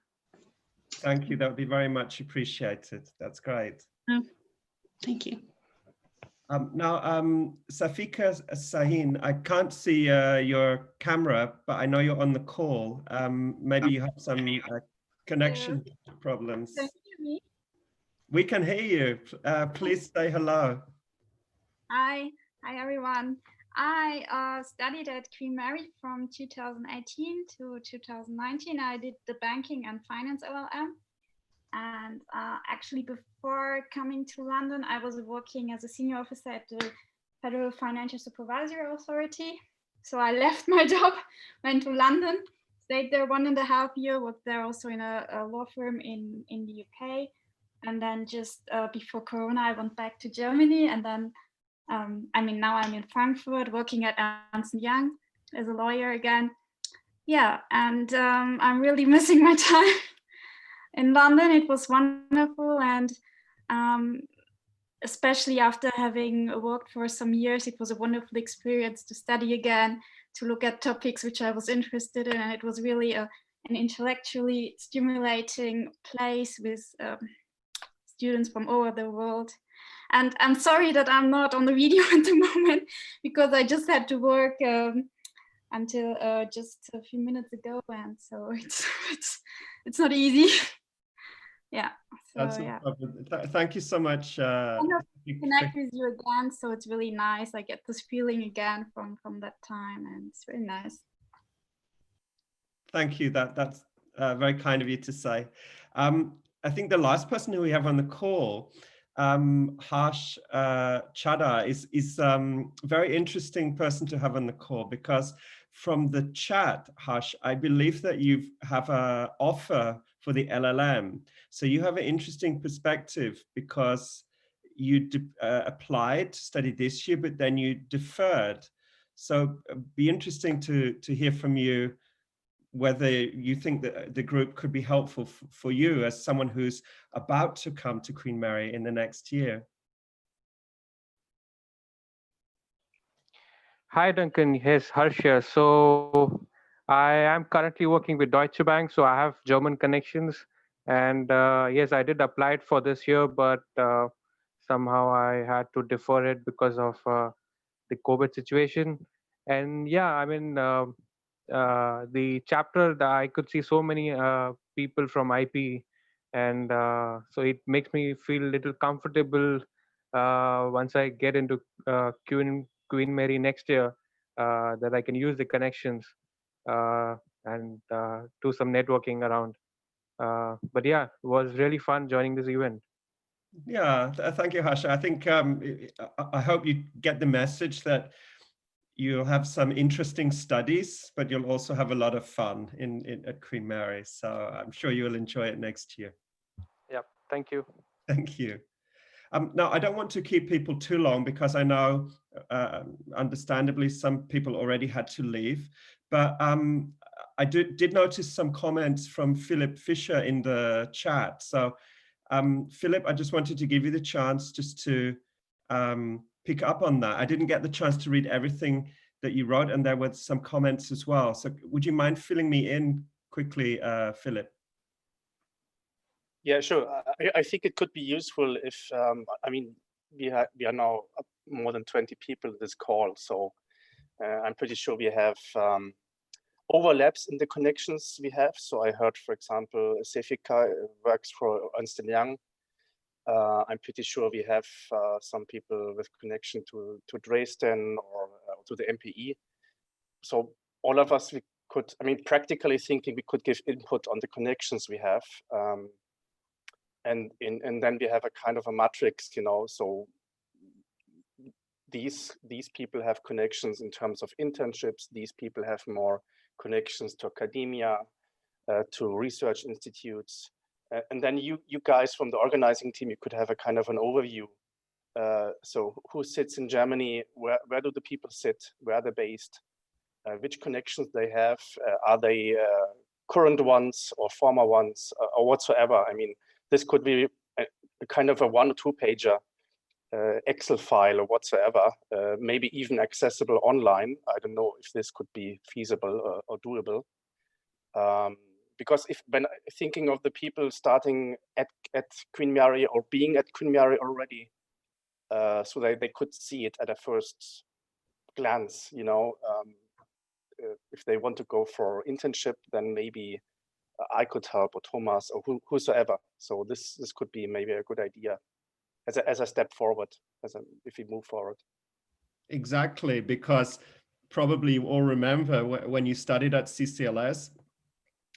Thank you. That would be very much appreciated. That's great.
Thank you.
Now, Safika Sahin, I can't see your camera, but I know you're on the call. Maybe you have some connection problems.
Can you hear me?
We can hear you. Please say hello.
Hi everyone. I studied at Queen Mary from 2018 to 2019. I did the banking and finance LLM. And actually, before coming to London, I was working as a senior officer at the Federal Financial Supervisory Authority. So I left my job, went to London, stayed there 1.5 years, worked there also in a law firm in the UK. And then just before Corona, I went back to Germany. And then, I mean, now I'm in Frankfurt working at Ernst & Young as a lawyer again. Yeah, and I'm really missing my time in London. It was wonderful, and especially after having worked for some years, it was a wonderful experience to study again, to look at topics which I was interested in, and it was really an intellectually stimulating place with students from all over the world. And I'm sorry that I'm not on the video at the moment, because I just had to work until just a few minutes ago, and so it's not easy. Yeah. So,
That's no problem. Thank you so much.
Connect with you again, so it's really nice. I get this feeling again from that time, and it's really nice.
Thank you. That's very kind of you to say. I think the last person who we have on the call, Harsh Chadha, is a very interesting person to have on the call, because from the chat, Harsh, I believe that you have an offer for the LLM. So you have an interesting perspective, because you applied to study this year, but then you deferred. So it'd be interesting to hear from you whether you think that the group could be helpful for you as someone who's about to come to Queen Mary in the next year.
Hi, Duncan. Yes, Harsh here. So I am currently working with Deutsche Bank, so I have German connections. And yes, I did apply for this year, but somehow I had to defer it because of the COVID situation. And yeah, I mean, the chapter that I could see so many people from IP, and so it makes me feel a little comfortable once I get into Queen Mary next year, that I can use the connections and do some networking around. But yeah, it was really fun joining this event.
Yeah, thank you, Harsh. I think I hope you get the message that you'll have some interesting studies, but you'll also have a lot of fun at Queen Mary. So I'm sure you'll enjoy it next year.
Yep, thank you.
Thank you. Now, I don't want to keep people too long, because I know, understandably, some people already had to leave. But I did notice some comments from Philip Fischer in the chat. So Philip, I just wanted to give you the chance just to pick up on that. I didn't get the chance to read everything that you wrote, and there were some comments as well. So would you mind filling me in quickly, Philip?
Yeah, sure. I think it could be useful if, I mean, we are now more than 20 people in this call. So I'm pretty sure we have overlaps in the connections we have. So I heard, for example, Sefika works for Ernst & Young. I'm pretty sure we have some people with connection to Dresden or to the MPE. So all of us, we could, I mean, practically thinking, we could give input on the connections we have. And then we have a kind of a matrix, you know, so these people have connections in terms of internships. These people have more connections to academia, to research institutes. And then you guys from the organizing team, you could have a kind of an overview. So who sits in Germany? Where do the people sit? Where are they based? Which connections they have? Are they current ones or former ones or whatsoever? I mean, this could be a kind of a 1 or 2 pager Excel file or whatsoever, maybe even accessible online. I don't know if this could be feasible or doable. Because when thinking of the people starting at Queen Mary or being at Queen Mary already, so that they could see it at a first glance. You know, if they want to go for internship, then maybe I could help, or Thomas, or whosoever. So this could be maybe a good idea as a step forward, if we move forward.
Exactly, because probably you all remember when you studied at CCLS,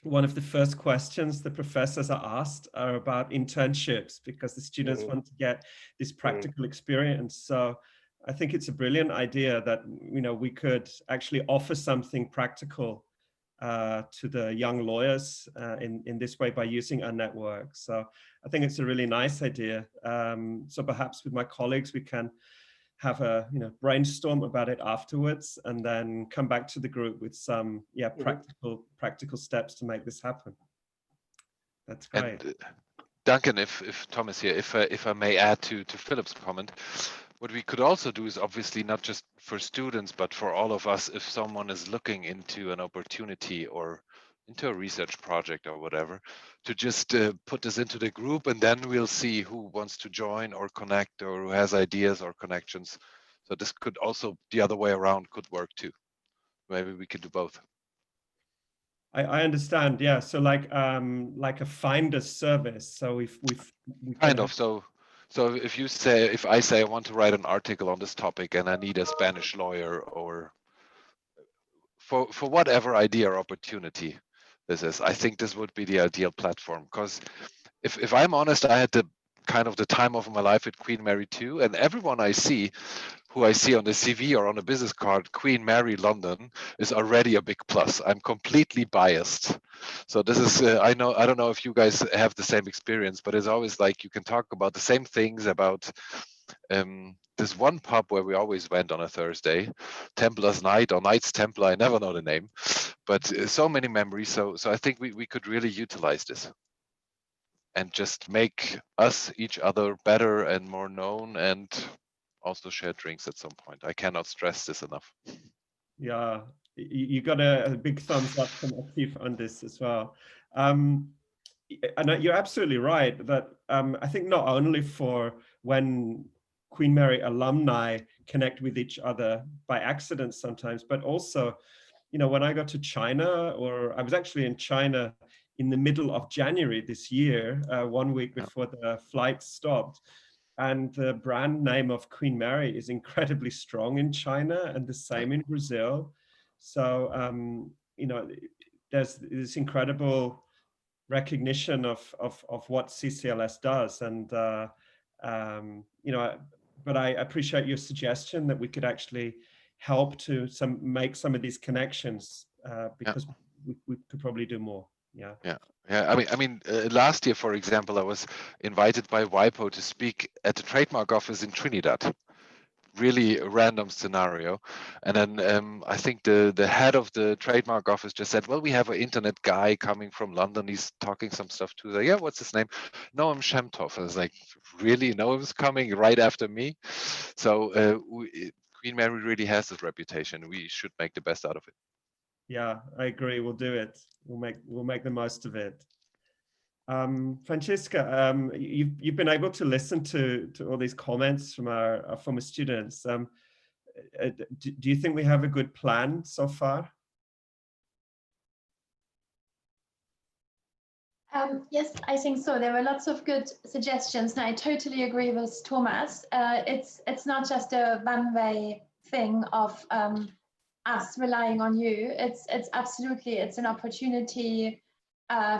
one of the first questions the professors are asked are about internships, because the students want to get this practical experience. So I think it's a brilliant idea that, you know, we could actually offer something practical to the young lawyers in this way by using our network. So I think it's a really nice idea. So perhaps with my colleagues, we can have a brainstorm about it afterwards, and then come back to the group with some practical steps to make this happen. That's great.
And Duncan, if Thomas here, if I may add to Philip's comment, what we could also do is obviously not just for students, but for all of us, if someone is looking into an opportunity or into a research project or whatever, to just put this into the group, and then we'll see who wants to join or connect, or who has ideas or connections. So this could also, the other way around, could work too. Maybe we could do both.
I understand. Yeah. So like a finder's service. So we
kind of. So if I say I want to write an article on this topic and I need a Spanish lawyer, or for whatever idea or opportunity this is, I think this would be the ideal platform. Because if I'm honest, I had the time of my life at Queen Mary 2, and everyone who I see on the CV or on a business card, Queen Mary London, is already a big plus. I'm completely biased. So this is, I don't know if you guys have the same experience, but it's always like you can talk about the same things about this one pub where we always went on a Thursday, Templar's Night or Knights Templar, I never know the name, but so many memories. So I think we could really utilize this and just make each other better and more known, and also share drinks at some point. I cannot stress this enough.
Yeah, you got a big thumbs up from Atif on this as well. And you're absolutely right that I think not only for when Queen Mary alumni connect with each other by accident sometimes, but also, when I got to China, or I was actually in China in the middle of January this year, 1 week before the flight stopped. And the brand name of Queen Mary is incredibly strong in China, and the same in Brazil. So, there's this incredible recognition of what CCLS does. And, but I appreciate your suggestion that we could actually help to make some of these connections, because we could probably do more. Yeah.
I mean, last year, for example, I was invited by WIPO to speak at the trademark office in Trinidad. Really a random scenario. And then I think the head of the trademark office just said, well, we have an internet guy coming from London. He's talking some stuff to the, what's his name? Noam Shemtov. I was like, really? Noam's coming right after me? So Queen Mary really has this reputation. We should make the best out of it.
Yeah, I agree. We'll do it. We'll make the most of it. Francesca, you've been able to listen to all these comments from our former students. Do you think we have a good plan so far?
Yes, I think so. There were lots of good suggestions, and I totally agree with Thomas. It's not just a one-way thing of us relying on you. It's absolutely, it's an opportunity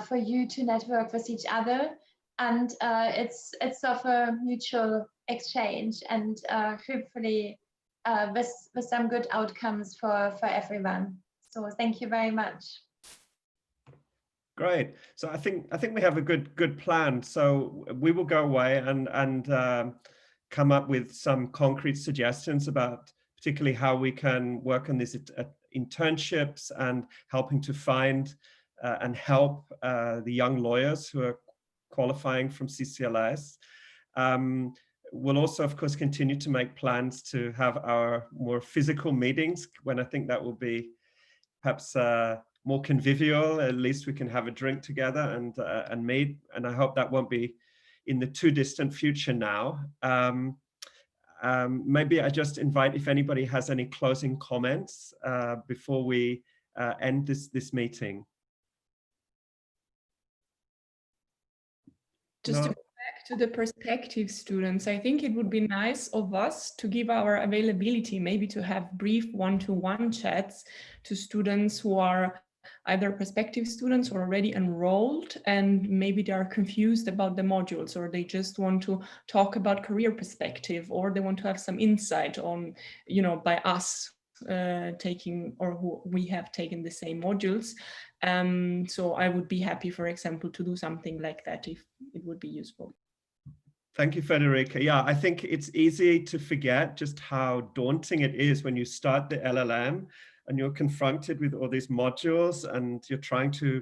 for you to network with each other, and it's of a mutual exchange, and hopefully with some good outcomes for everyone. So thank you very much.
Great. So I think we have a good plan. So we will go away and come up with some concrete suggestions about particularly how we can work on these internships and helping to find and help the young lawyers who are qualifying from CCLS. We'll also, of course, continue to make plans to have our more physical meetings when I think that will be perhaps more convivial. At least we can have a drink together and meet. And I hope that won't be in the too distant future now. maybe I just invite if anybody has any closing comments before we end this meeting.
Just to go back to the prospective students, I think it would be nice of us to give our availability, maybe to have brief one-to-one chats to students who are either prospective students or already enrolled, and maybe they are confused about the modules, or they just want to talk about career perspective, or they want to have some insight on, by us taking, or who we have taken the same modules. So I would be happy, for example, to do something like that if it would be useful.
Thank you, Federica. Yeah, I think it's easy to forget just how daunting it is when you start the LLM and you're confronted with all these modules and you're trying to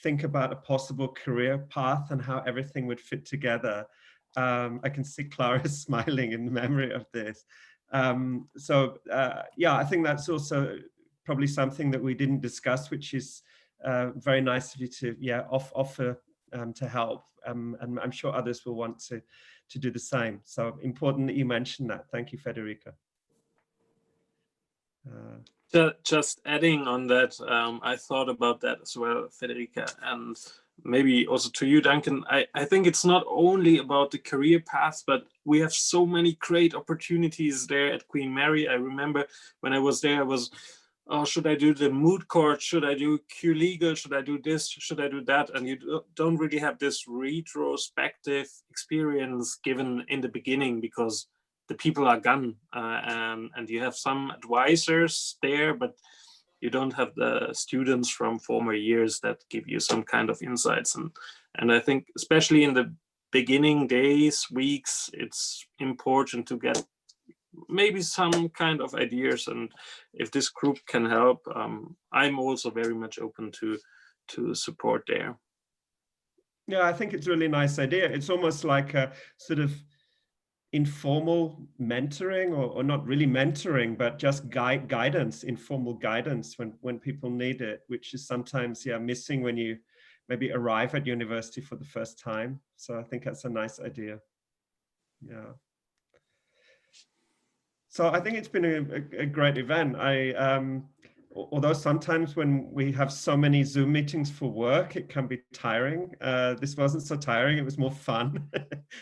think about a possible career path and how everything would fit together. I can see Clara smiling in memory of this. Yeah, I think that's also probably something that we didn't discuss, which is very nice of you to offer to help, and I'm sure others will want to do the same. So important that you mentioned that. Thank you, Federica.
Just adding on that, I thought about that as well, Federica, and maybe also to you, Duncan. I think it's not only about the career path, but we have so many great opportunities there at Queen Mary. I remember when I was there, I was, oh, should I do the moot court? Should I do Q legal? Should I do this? Should I do that? And you don't really have this retrospective experience given in the beginning because the people are gone, and you have some advisors there, but you don't have the students from former years that give you some kind of insights. And I think especially in the beginning days, weeks, it's important to get maybe some kind of ideas, and if this group can help, I'm also very much open to support there.
Yeah, I think it's a really nice idea. It's almost like a sort of informal mentoring, or not really mentoring, but just guidance, informal guidance when people need it, which is sometimes missing when you maybe arrive at university for the first time. So I think that's a nice idea. Yeah. So I think it's been a great event. Although sometimes when we have so many Zoom meetings for work, it can be tiring. This wasn't so tiring, it was more fun.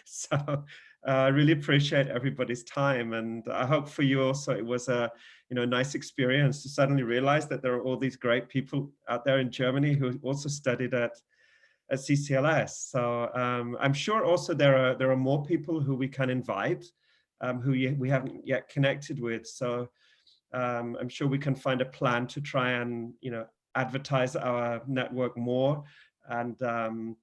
So I really appreciate everybody's time. And I hope for you also, it was a nice experience to suddenly realize that there are all these great people out there in Germany who also studied at CCLS. So I'm sure also there are more people who we can invite, who we haven't yet connected with. So I'm sure we can find a plan to try and advertise our network more and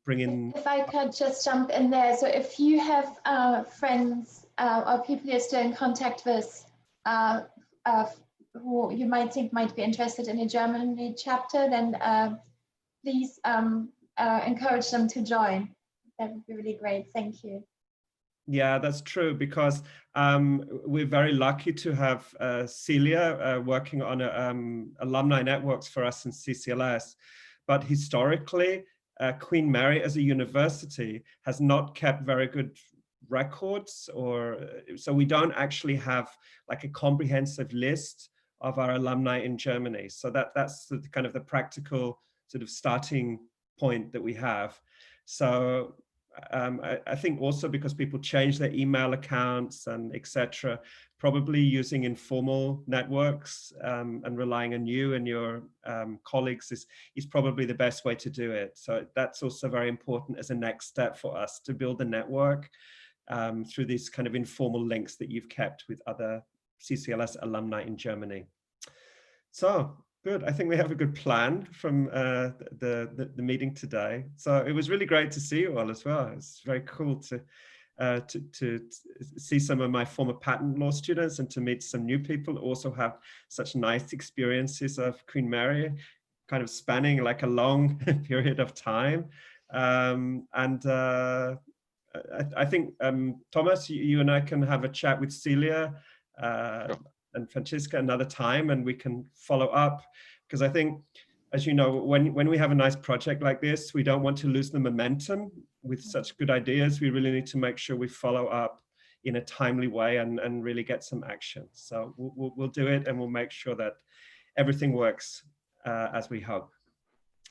bring in.
If I could just jump in there. So if you have friends or people you're still in contact with who you might think might be interested in a Germany chapter, then please encourage them to join. That would be really great. Thank you.
Yeah, that's true, because we're very lucky to have Celia working on alumni networks for us in CCLS. But historically, Queen Mary as a university has not kept very good records, so we don't actually have like a comprehensive list of our alumni in Germany. So that's the kind of the practical sort of starting point that we have. So I think also because people change their email accounts and etc., probably using informal networks and relying on you and your colleagues is probably the best way to do it. So that's also very important as a next step for us to build a network through these kind of informal links that you've kept with other CCLS alumni in Germany. So good. I think we have a good plan from the meeting today. So it was really great to see you all as well. It's very cool to see some of my former patent law students and to meet some new people who also have such nice experiences of Queen Mary, kind of spanning like a long period of time. I think, Thomas, you and I can have a chat with Celia and Francisca another time, and we can follow up, because I think, as you know, when we have a nice project like this, we don't want to lose the momentum with such good ideas. We really need to make sure we follow up in a timely way and really get some action. So we'll do it, and we'll make sure that everything works as we hope.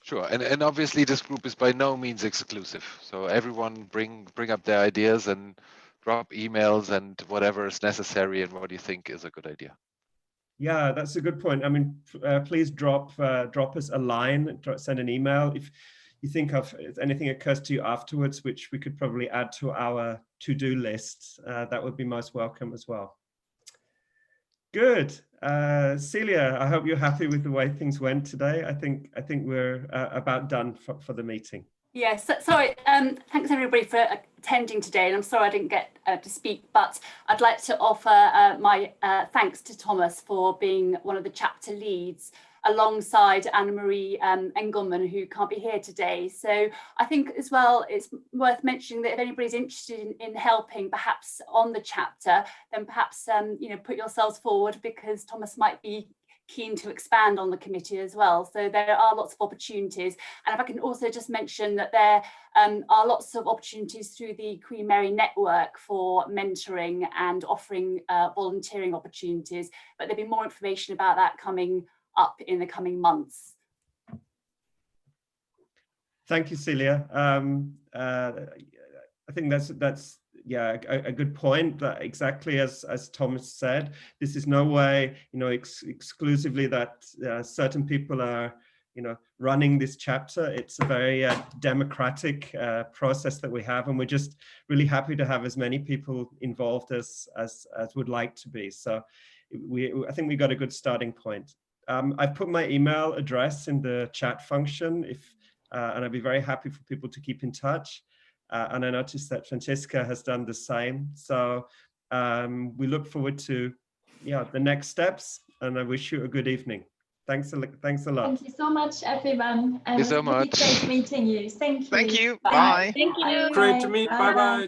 Sure, and obviously this group is by no means exclusive. So everyone bring up their ideas and drop emails and whatever is necessary and what you think is a good idea.
Yeah, that's a good point. I mean, please drop us a line, send an email if you think of if anything occurs to you afterwards, which we could probably add to our to-do list. That would be most welcome as well. Good. Celia, I hope you're happy with the way things went today. I think we're about done for the meeting.
Yes, sorry. Thanks everybody for attending today, and I'm sorry I didn't get to speak, but I'd like to offer my thanks to Thomas for being one of the chapter leads alongside Anna-Marie Engelman, who can't be here today. So I think as well, it's worth mentioning that if anybody's interested in helping perhaps on the chapter, then perhaps put yourselves forward, because Thomas might be keen to expand on the committee as well. So there are lots of opportunities. And if I can also just mention that there are lots of opportunities through the Queen Mary Network for mentoring and offering volunteering opportunities, but there'll be more information about that coming up in the coming months.
Thank you, Celia. I think that's yeah, a good point. That exactly as Thomas said, this is no way, exclusively that certain people are, running this chapter. It's a very democratic process that we have, and we're just really happy to have as many people involved as would like to be. So I think we got a good starting point. I've put my email address in the chat function, and I'd be very happy for people to keep in touch. And I noticed that Francesca has done the same. So we look forward to the next steps, and I wish you a good evening. Thanks a lot.
Thank you so much, everyone.
Thank you so much.
Great meeting you. Thank you.
Thank you.
Bye.
Bye.
Thank you.
Great to meet. Bye bye.